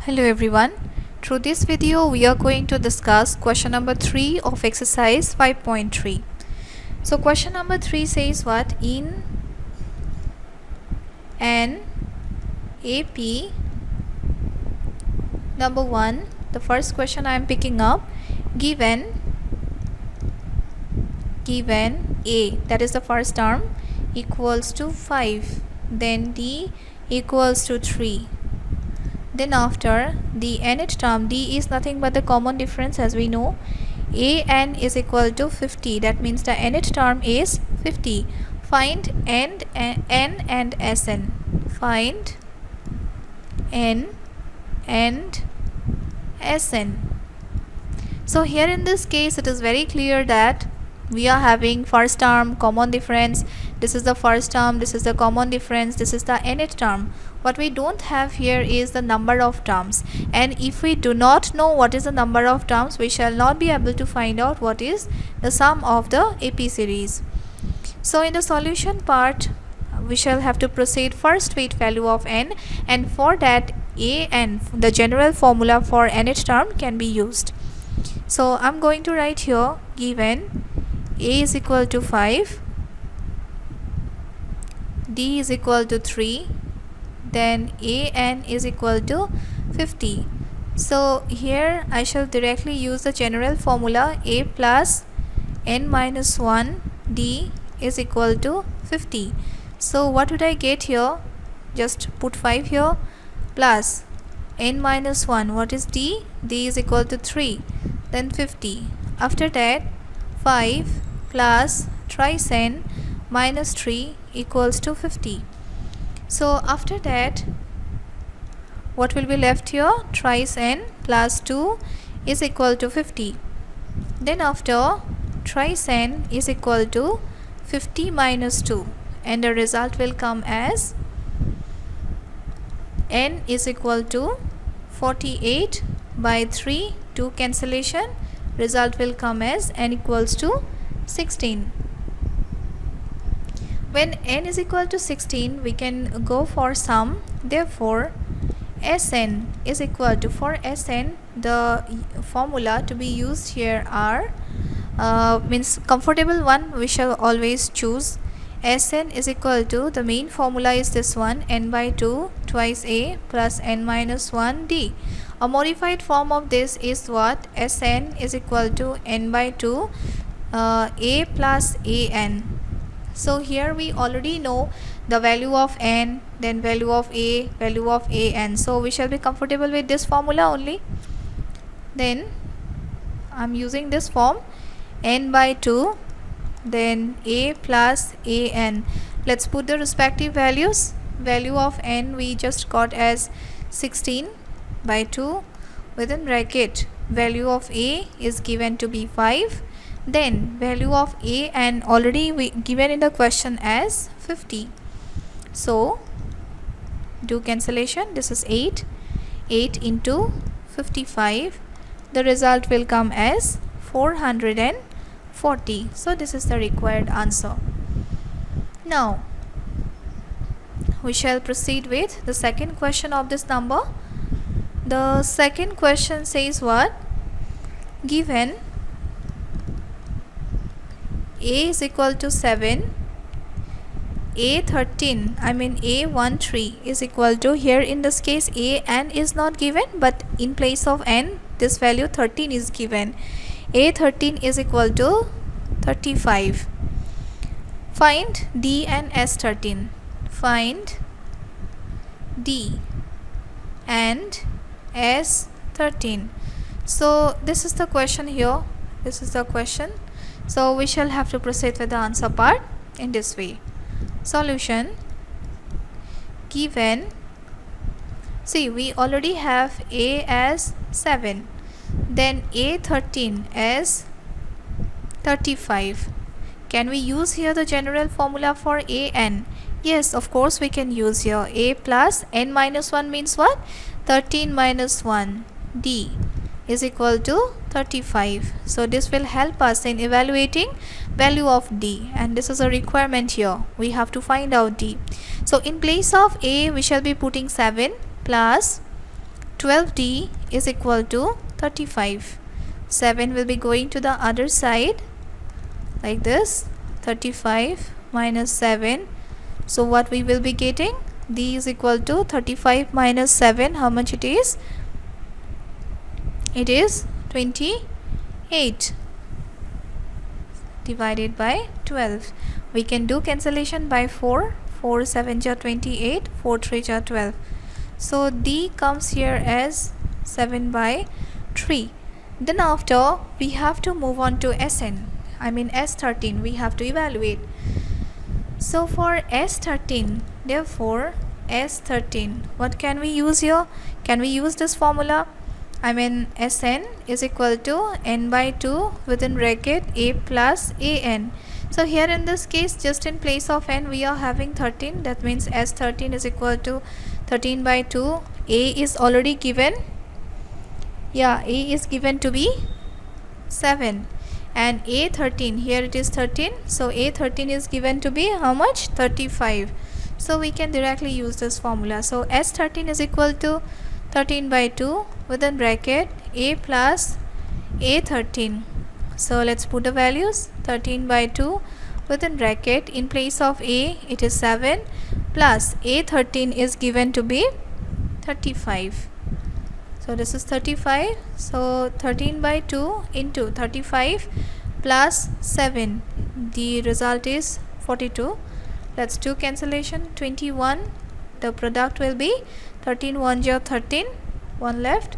Hello everyone. Through this video we are going to discuss question number 3 of exercise 5.3. So question number 3 says what? In an AP number 1, the first question I am picking up, given A, that is the first term, equals to 5, then D equals to 3. Then after the nth term, D is nothing but the common difference, as we know. An is equal to 50, that means the nth term is 50. Find n and Sn. Find n and Sn. So here in this case it is very clear that we are having first term, common difference. This is the first term, this is the common difference, this is the nth term. What we don't have here is the number of terms, and if we do not know what is the number of terms, we shall not be able to find out what is the sum of the AP series. So in the solution part we shall have to proceed first with value of n, and for that an, the general formula for nth term, can be used. So I'm going to write here, given A is equal to 5, D is equal to 3, then An is equal to 50. So here I shall directly use the general formula, A plus n minus 1 D is equal to 50. So what would I get here? Just put 5 here, plus n minus 1, what is D? D is equal to 3, then 50. After that 5 plus thrice n minus 3 equals to 50. So after that what will be left here? Thrice n plus 2 is equal to 50. Then after thrice n is equal to 50 minus 2, and the result will come as n is equal to 48 by 3, 2 cancellation, result will come as n equals to 16. When n is equal to 16, we can go for sum. Therefore Sn is equal to, for Sn the formula to be used here are means comfortable one we shall always choose. Sn is equal to, the main formula is this one, n by 2 twice A plus n minus 1 D. A modified form of this is what? Sn is equal to n by 2 A plus An. So here we already know the value of n, then value of A, value of An. So we shall be comfortable with this formula only. Then I'm using this form, n by 2, then A plus An. Let's put the respective values. Value of n we just got as 16 by 2, within bracket value of A is given to be 5, then value of An already we given in the question as 50. So do cancellation, this is 8 into 55, the result will come as 440. So this is the required answer. Now we shall proceed with the second question of this number. The second question says what? Given A is equal to 7, A13 is equal to, here in this case An is not given, but in place of n this value 13 is given. A13 is equal to 35. Find D and S13. Find D and S13. So this is the question here. This is the question. So we shall have to proceed with the answer part in this way. Solution. Given, see we already have A as 7, then A13 as 35. Can we use here the general formula for An? Yes, of course we can use here. A plus n minus 1 means what? 13 minus 1 D is equal to 35. So this will help us in evaluating value of D, and this is a requirement here. We have to find out D. So in place of A we shall be putting 7 plus 12D is equal to 35. 7 will be going to the other side like this. 35 minus 7. So what we will be getting? D is equal to 35 minus 7. How much it is? It is 28 divided by 12. We can do cancellation by 4. 4 7 are 28. 4 3 are 12. So D comes here as 7 by 3. Then after we have to move on to S13. We have to evaluate. So for S13, therefore S13, what can we use here? Can we use this formula? Sn is equal to n by 2 within bracket a plus an. So here in this case, just in place of n we are having 13. That means S13 is equal to 13 by 2. A is already given. Yeah, A is given to be 7. And A13, here it is 13. So A13 is given to be how much? 35. So we can directly use this formula. So S13 is equal to 13 by 2 within bracket A plus A13. So let's put the values. 13 by 2 within bracket, in place of A it is 7 plus A13 is given to be 35. So this is 35. So 13 by 2 into 35 plus 7. The result is 42. Let's do cancellation. 21. The product will be 13 1 are 13. 1 left.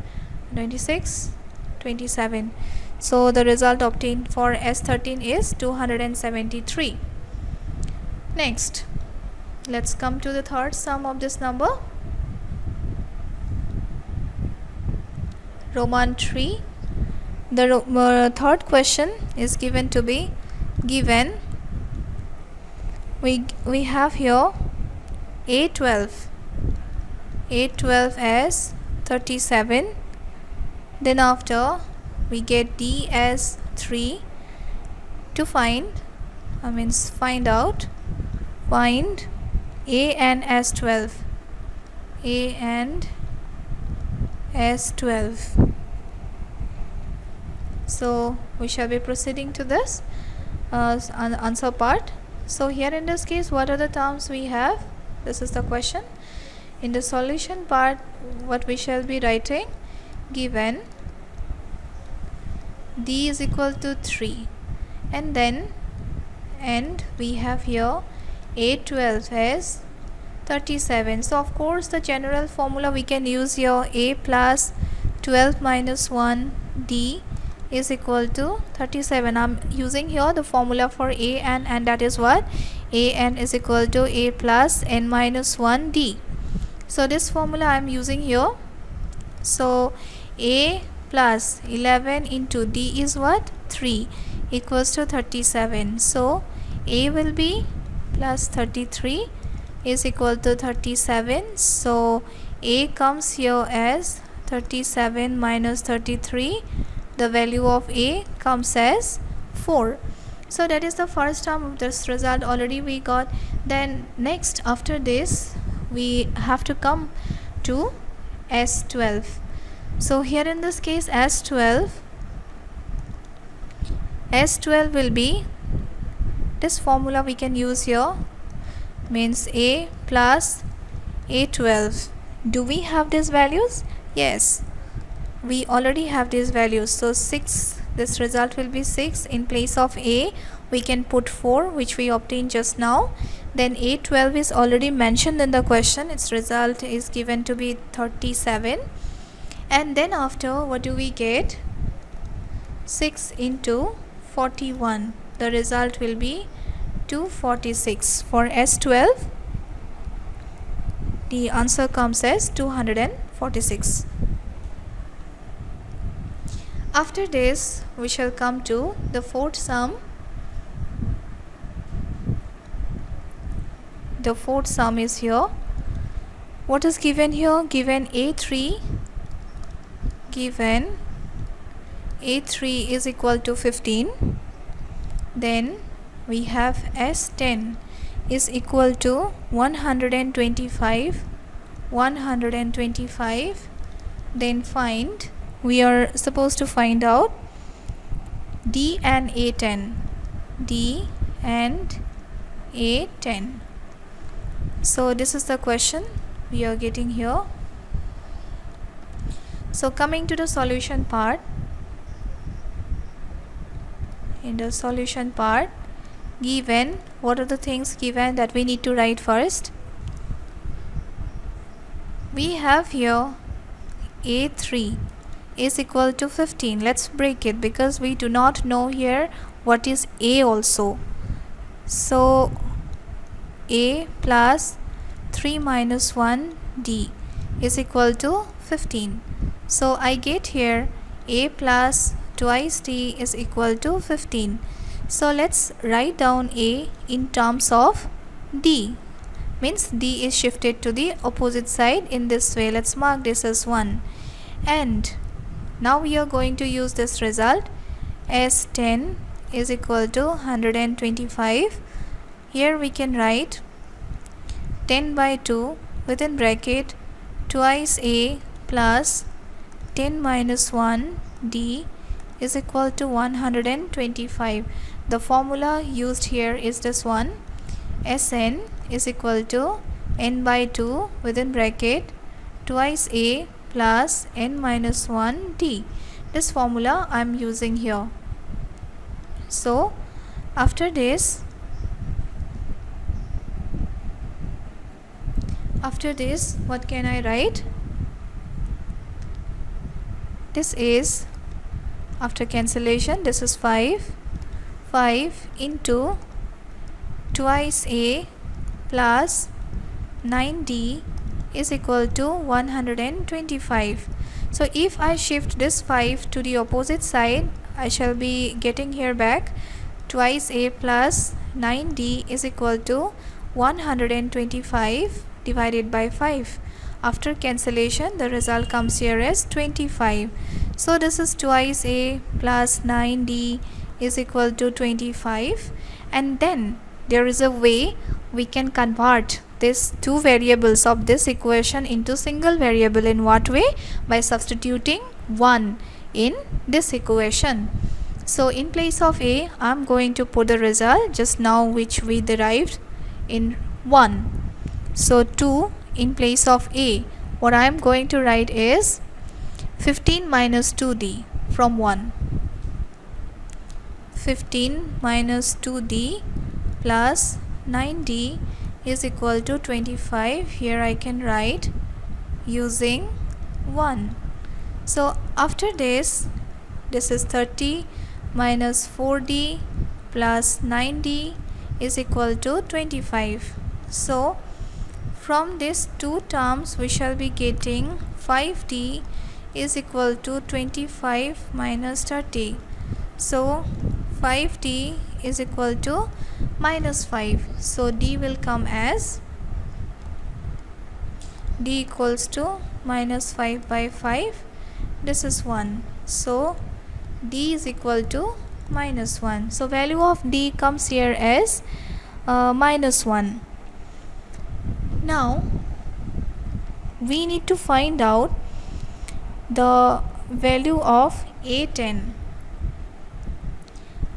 26. 27. So the result obtained for S13 is 273. Next, let's come to the third sum of this number. Roman 3. The third question is given to be given. We have here A12 as 37. Then after we get D as 3 to find A and S12. A and S12. So we shall be proceeding to this answer part. So here in this case, what are the terms we have? This is the question. In the solution part, what we shall be writing, given D is equal to 3, and we have here A12 as 37. So of course the general formula we can use here, A plus 12 minus 1 D is equal to 37. I'm using here the formula for A and that is what? An is equal to A plus n minus 1 D. So this formula I'm using here. So A plus 11 into D is what? 3 equals to 37. So A will be plus 33 is equal to 37. So A comes here as 37 minus 33. The value of A comes as 4. So that is the first term of this result already we got. Then next, after this we have to come to S12. So here in this case S12 will be this formula we can use here, means A plus A12. Do we have these values? Yes, we already have these values. So 6, this result will be 6. In place of A we can put 4, which we obtained just now. Then A12 is already mentioned in the question. Its result is given to be 37. And then after, what do we get? 6 into 41. The result will be 246. For S12 the answer comes as 246. After this we shall come to the fourth sum. The fourth sum is here. What is given here? Given A3 is equal to 15. Then we have S10 is equal to 125 then we are supposed to find out D and A10. D and A10. So this is the question we are getting here. So coming to the solution part. In the solution part, given, what are the things given that we need to write first? We have here A3 is equal to 15. Let's break it because we do not know here what is A also. So A plus 3 minus 1 D is equal to 15. So I get here A plus twice D is equal to 15. So let's write down A in terms of D. Means D is shifted to the opposite side in this way. Let's mark this as 1. And now we are going to use this result as 10 is equal to 125. Here we can write 10 by 2 within bracket twice A plus 10 minus 1 D is equal to 125. The formula used here is this one. Sn is equal to n by 2 within bracket twice A plus n minus 1 D. This formula I am using here. So after this what can I write? This is, after cancellation, this is 5 into twice A plus 9D is equal to 125. So if I shift this 5 to the opposite side, I shall be getting here back twice A plus 9D is equal to 125 divided by 5. After cancellation, the result comes here as 25. So this is twice A plus 9D is equal to 25. And then there is a way we can convert these two variables of this equation into single variable. In what way? By substituting 1 in this equation. So in place of A, I am going to put the result just now which we derived in 1. So 2 in place of A, what I am going to write is 15 minus 2D from 1. 15 minus 2D plus 9D is equal to 25. Here I can write using 1. So after this is 30 minus 4D plus 9D is equal to 25. So from these two terms we shall be getting 5D is equal to 25 minus 30. So 5D is equal to minus 5. So D will come as D equals to minus 5 by 5. This is 1. So D is equal to minus 1. So value of D comes here as minus 1. Now we need to find out the value of A10.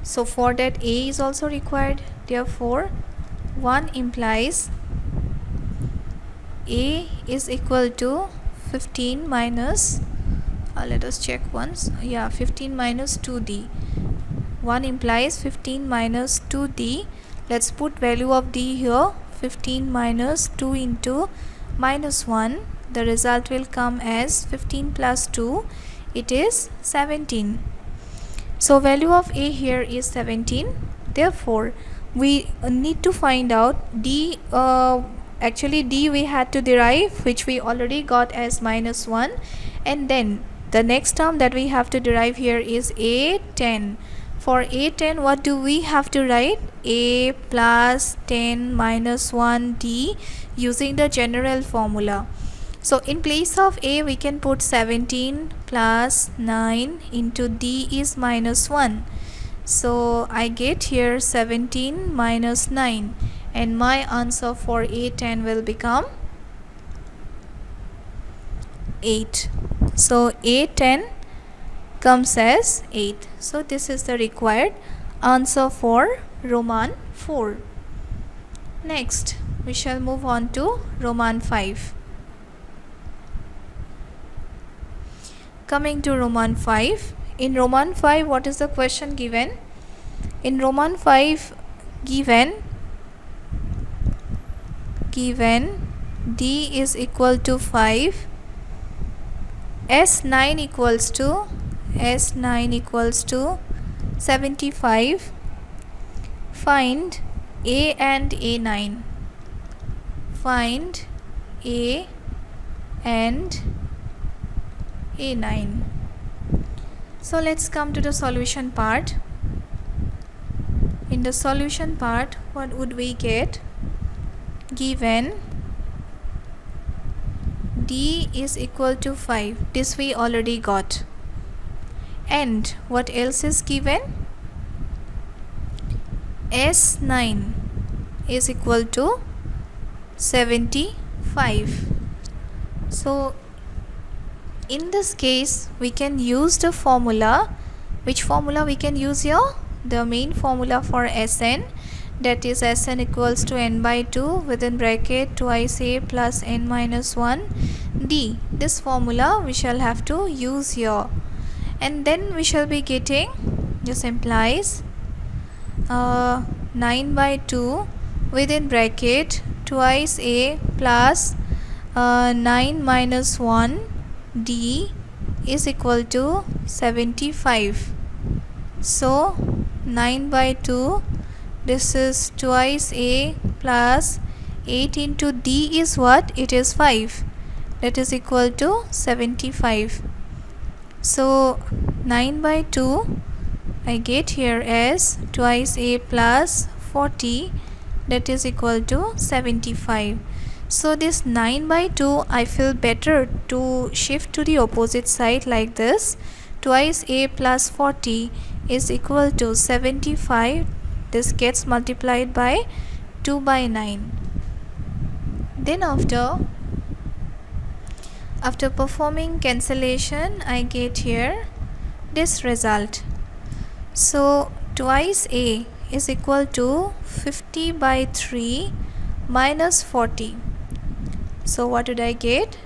So for that A is also required. Therefore 1 implies A is equal to 15 minus let us check once. 15 minus 2D. 1 implies 15 minus 2D. Let's put value of D here. 15 minus 2 into minus 1. The result will come as 15 plus 2. It is 17. So value of A here is 17. Therefore we need to find out D. Actually D we had to derive, which we already got as minus 1. And then the next term that we have to derive here is A10. For A10, what do we have to write? A plus 10 minus 1D using the general formula. So in place of A, we can put 17 plus 9 into D is minus 1. So I get here 17 minus 9. And my answer for A10 will become 8. So A10 comes as 8. So this is the required answer for Roman 4. Next, we shall move on to Roman 5. Coming to Roman 5. In Roman 5, what is the question given? In Roman 5, given D is equal to 5, S9 equals to 75. Find A and A9. Find A and A9. So let's come to the solution part. In the solution part, what would we get? Given D is equal to 5. This we already got. And what else is given? S9 is equal to 75. So in this case, we can use the formula. Which formula we can use here? The main formula for Sn, that is Sn equals to n by 2 within bracket twice a plus n minus 1 d. This formula we shall have to use here, and then we shall be getting, this implies 9 by 2 within bracket twice a plus 9 minus 1 d is equal to 75. So 9 by 2, this is twice a plus 8 into d is what? It is 5. That is equal to 75. So 9 by 2 I get here as twice a plus 40, that is equal to 75. So this 9 by 2, I feel better to shift to the opposite side like this. Twice a plus 40 is equal to 75. This gets multiplied by 2 by 9. Then after performing cancellation, I get here this result. So twice a is equal to 50 by 3 minus 40. So what did I get?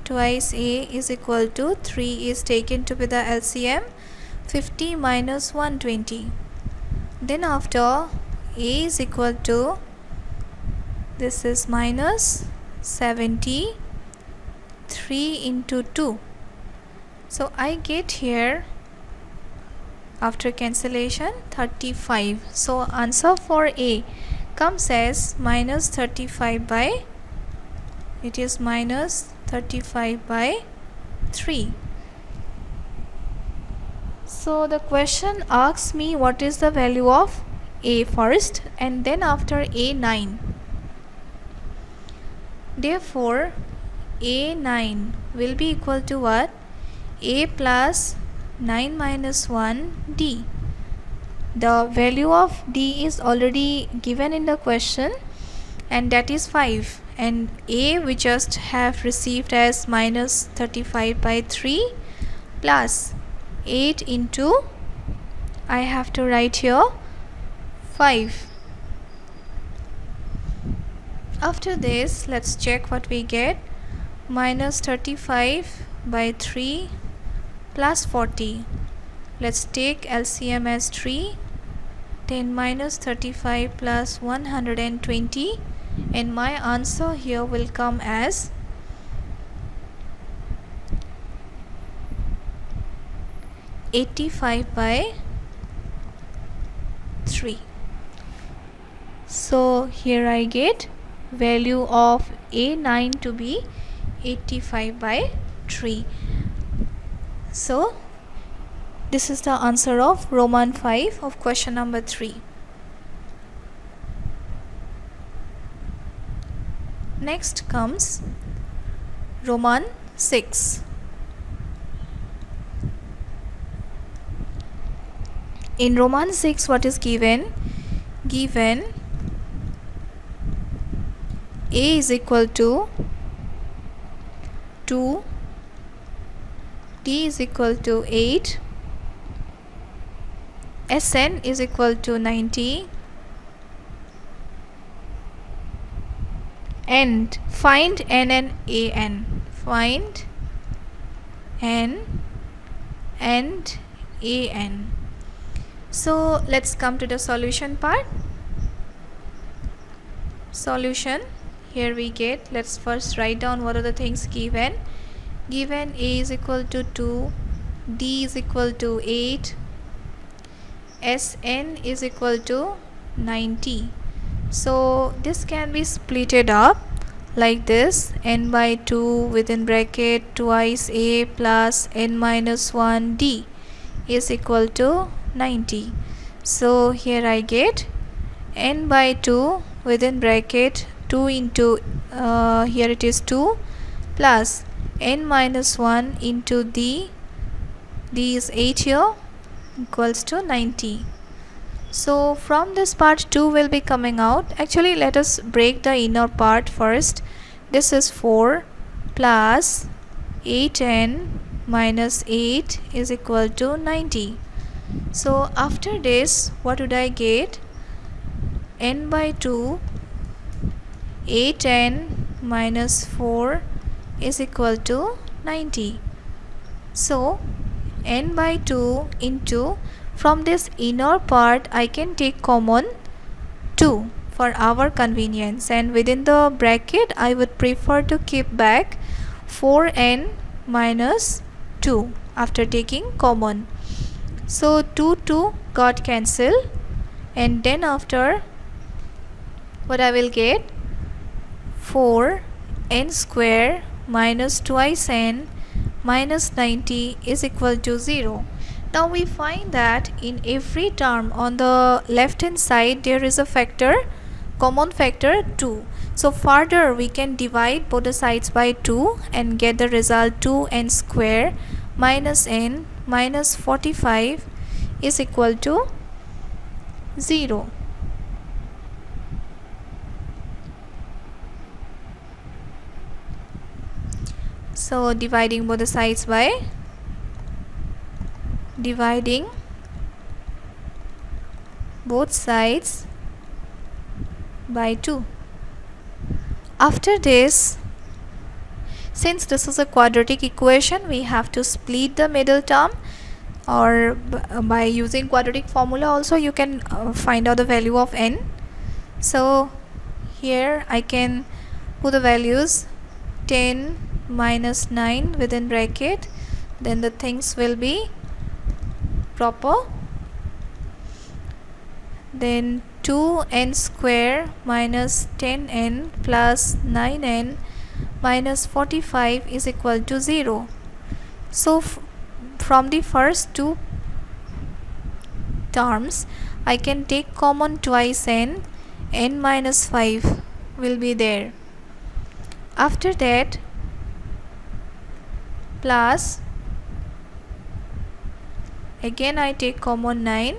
Twice a is equal to 3 is taken to be the LCM, 50 minus 120. Then after a is equal to, this is minus 70, 3 into 2. So I get here after cancellation 35. So answer for A comes as minus 35 by, it is minus 35 by 3. So the question asks me what is the value of A first, and then after A9. Therefore A9 will be equal to what? A plus 9 minus 1 D. The value of D is already given in the question, and that is 5. And A we just have received as minus 35 by 3 plus 8 into, I have to write here 5. After this, let's check what we get. Minus 35 by 3 plus 40. Let's take LCM as 3. Then minus 35 plus 120, and my answer here will come as 85 by 3. So here I get value of A9 to be 85 by 3. So this is the answer of Roman 5 of question number 3. Next comes Roman 6. In Roman 6, what is given? Given A is equal to 2, D is equal to 8, Sn is equal to 90, and find n and an. Find n and an. So let's come to the solution part. Solution, here we get, let's first write down what are the things given. Given a is equal to 2, d is equal to 8, Sn is equal to 90. So this can be splitted up like this: n by 2 within bracket twice a plus n minus 1 d is equal to 90. So here I get n by 2 within bracket 2 into here it is 2 plus n minus 1 into d is 8 here, equals to 90. So from this part 2 will be coming out. Actually, let us break the inner part first. This is 4 plus 8n minus 8 is equal to 90. So after this, what would I get? N by 2, 8n minus 4 is equal to 90. So n by 2 into, from this inner part I can take common 2 for our convenience, and within the bracket I would prefer to keep back 4n minus 2 after taking common. So 2 got cancelled, and then after what I will get? 4n square minus twice n minus 90 is equal to 0. Now we find that in every term on the left hand side there is a factor, common factor 2. So further we can divide both the sides by 2 and get the result 2n square minus n minus 45 is equal to 0. So dividing both the sides by both sides by 2. After this, since this is a quadratic equation, we have to split the middle term, or by using quadratic formula also you can find out the value of n. So here I can put the values 10 minus 9 within bracket, then the things will be proper. Then 2n square minus 10n plus 9n minus 45 is equal to 0. So from the first two terms I can take common twice n minus 5 will be there. After that, plus again I take common 9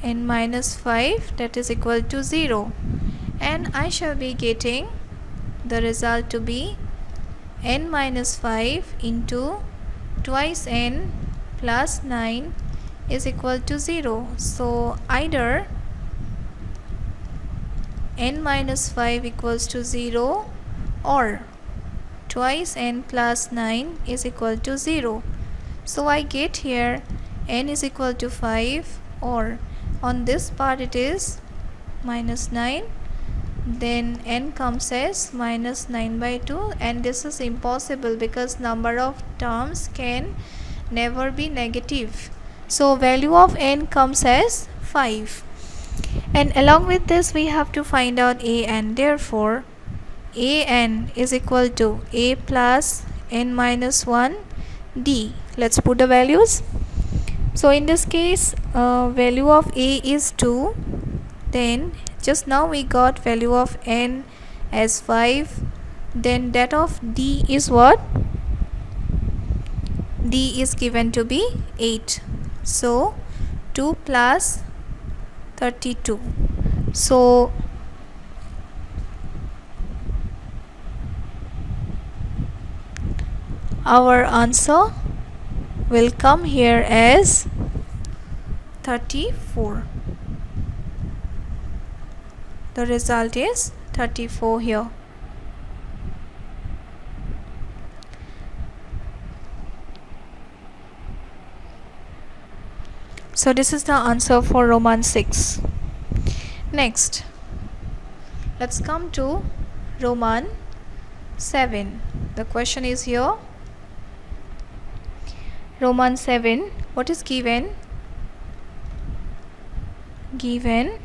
n minus 5, that is equal to 0, and I shall be getting the result to be n minus 5 into twice n plus 9 is equal to 0. So either n minus 5 equals to 0 or twice n plus 9 is equal to 0. So I get here n is equal to 5, or on this part it is minus 9, then n comes as minus 9 by 2, and this is impossible because number of terms can never be negative. So value of n comes as 5, and along with this we have to find out an. Therefore an is equal to a plus n minus 1 d. Let's put the values. So in this case value of a is 2, then just now we got value of n as 5, then that of d is what? D is given to be 8. So 2 plus 32. So our answer will come here as 34. The result is 34 here. So this is the answer for Roman 6. Next, let's come to Roman 7. The question is here. Roman 7, what is given? Given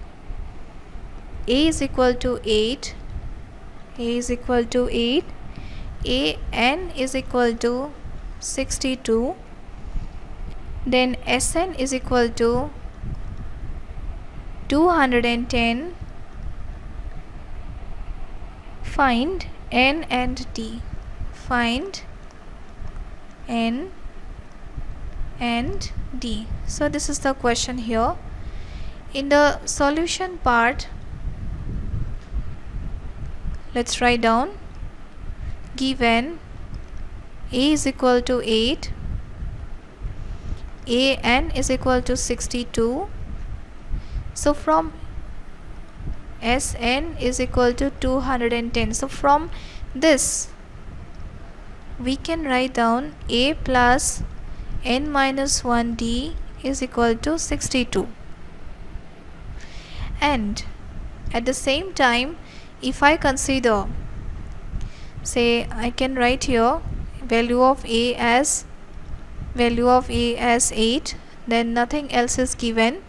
a is equal to 8, a is equal to 8, an is equal to 62, then Sn is equal to 210. Find n and d. Find n and d. So this is the question here. In the solution part, let's write down. Given a is equal to 8, an is equal to 62. So from Sn is equal to 210. So from this we can write down a plus n minus 1d is equal to 62. And at the same time, if I consider, say I can write here value of a as 8, then nothing else is given.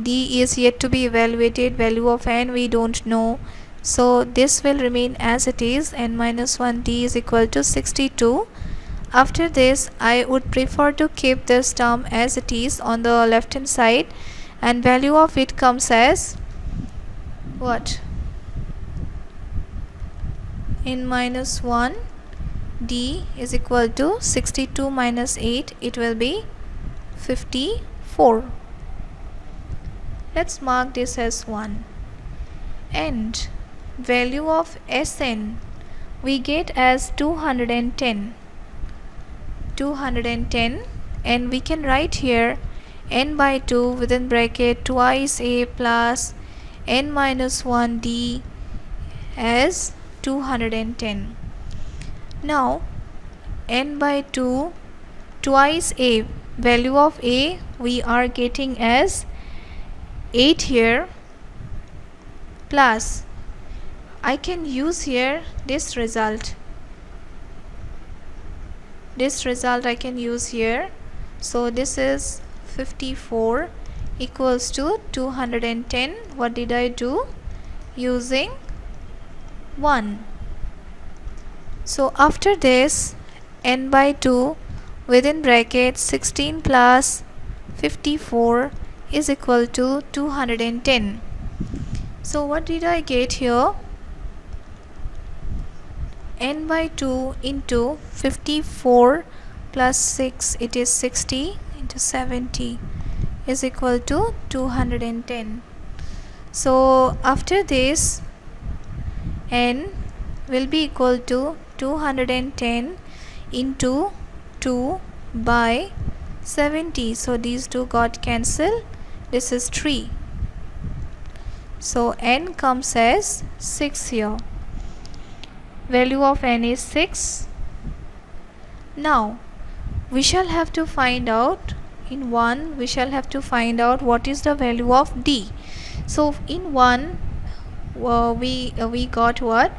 D is yet to be evaluated, value of n we don't know, so this will remain as it is. N minus 1d is equal to 62. After this, I would prefer to keep this term as it is on the left hand side, and value of it comes as what? N minus 1 d is equal to 62 minus 8, it will be 54. Let's mark this as 1. And value of Sn we get as 210, and we can write here n by 2 within bracket twice a plus n minus 1 d as 210. Now n by 2 twice a, value of a we are getting as 8 here, plus I can use here this result. I can use here. So this is 54 equals to 210. What did I do? Using 1. So after this, n by 2 within bracket 16 plus 54 is equal to 210. So what did I get here? N by 2 into 54 plus 6, it is 60 into 70 is equal to 210. So after this, n will be equal to 210 into 2 by 70. So these two got cancelled. This is 3. So n comes as 6 here. Value of n is 6. Now we shall have to find out, in 1 we shall have to find out what is the value of d. So in 1 we got what?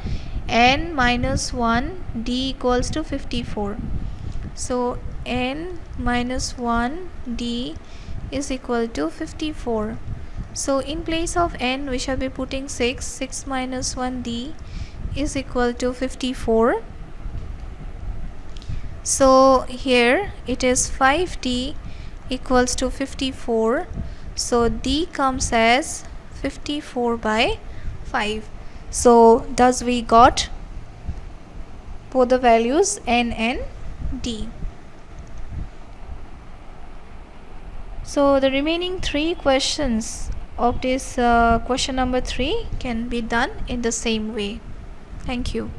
N minus 1 d equals to 54. So n minus 1 d is equal to 54. So in place of n we shall be putting 6. 6 minus 1 d is equal to 54. So here it is 5d equals to 54. So d comes as 54 by 5. So thus we got both the values n and d. So the remaining 3 questions of this question number 3 can be done in the same way. Thank you.